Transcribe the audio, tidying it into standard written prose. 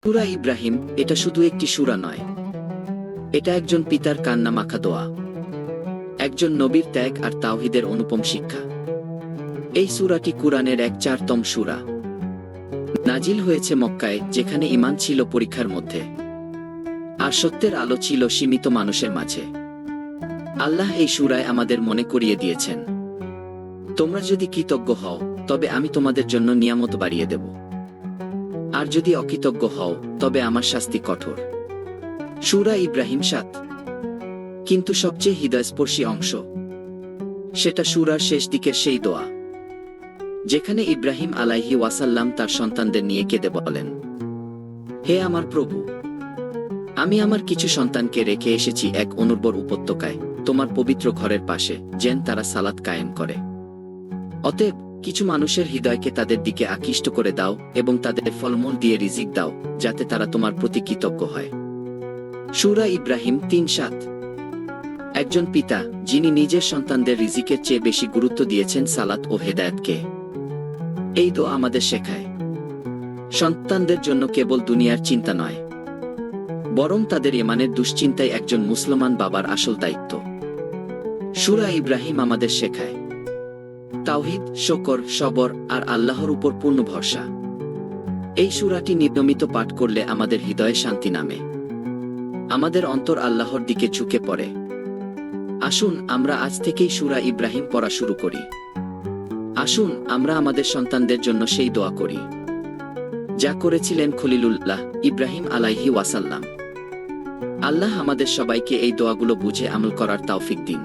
সূরা ইব্রাহিম এটা শুধু একটি সূরা নয়, এটা একজন পিতার কান্না মাখা দোয়া, একজন নবীর ত্যাগ আর তাওহীদের অনুপম শিক্ষা। এই সূরাটি কুরআনের এক 4তম সূরা। নাজিল হয়েছে মক্কায়, যেখানে ঈমান ছিল পরীক্ষার মধ্যে, আর সত্যের আলো ছিল সীমিত মানুষের মাঝে। আল্লাহ এই সূরায় আমাদের মনে করিয়ে দিয়েছেন, তোমরা যদি কৃতজ্ঞ হও তবে আমি তোমাদের জন্য নিয়ামত বাড়িয়ে দেব, আর যদি অকৃতজ্ঞ হও তবে আমার শাস্তি কঠোর। সূরা ইব্রাহিম 7। কিন্তু সবচেয়ে হৃদয়স্পর্শী অংশ, সেটা সূরার শেষ দিকের সেই দোয়া, যেখানে ইব্রাহিম আলাইহি ওয়াসাল্লাম তার সন্তানদের নিয়ে কেঁদে বলেন, হে আমার প্রভু, আমি আমার কিছু সন্তানকে রেখে এসেছি এক অনুর্বর উপত্যকায়, তোমার পবিত্র ঘরের পাশে, যেন তারা সালাত কায়েম করে। অতএব কিছু মানুষের হৃদয়কে তাদের দিকে আকৃষ্ট করে দাও এবং তাদের ফলমূল দিয়ে রিজিক দাও, যাতে তারা তোমার প্রতি কৃতজ্ঞ হয়। সূরা ইব্রাহিম 3:7। একজন পিতা যিনি নিজের সন্তানদের রিজিকের চেয়ে বেশি গুরুত্ব দিয়েছেন সালাত ও হেদায়েতকে। এই দোয়া আমাদের শেখায়, সন্তানদের জন্য কেবল দুনিয়ার চিন্তা নয়, বরং তাদের ঈমানের দুশ্চিন্তাই একজন মুসলমান বাবার আসল দায়িত্ব। সূরা ইব্রাহিম আমাদের শেখায় তাওহীদ, শুকর, সবর আর আল্লাহর উপর পূর্ণ ভরসা। এই সূরাটি নিয়মিত পাঠ করলে আমাদের হৃদয়ে শান্তি নামে, আমাদের অন্তর আল্লাহর দিকে ঝুঁকে পড়ে। আসুন আমরা আজ থেকেই সূরা ইব্রাহিম পড়া শুরু করি। আসুন আমরা আমাদের সন্তানদের জন্য সেই দোয়া করি যা করেছিলেন খলিলুল্লাহ ইব্রাহিম আলাইহি ওয়াসাল্লাম। আল্লাহ আমাদের সবাইকে এই দোয়াগুলো বুঝে আমল করার তৌফিক দিন।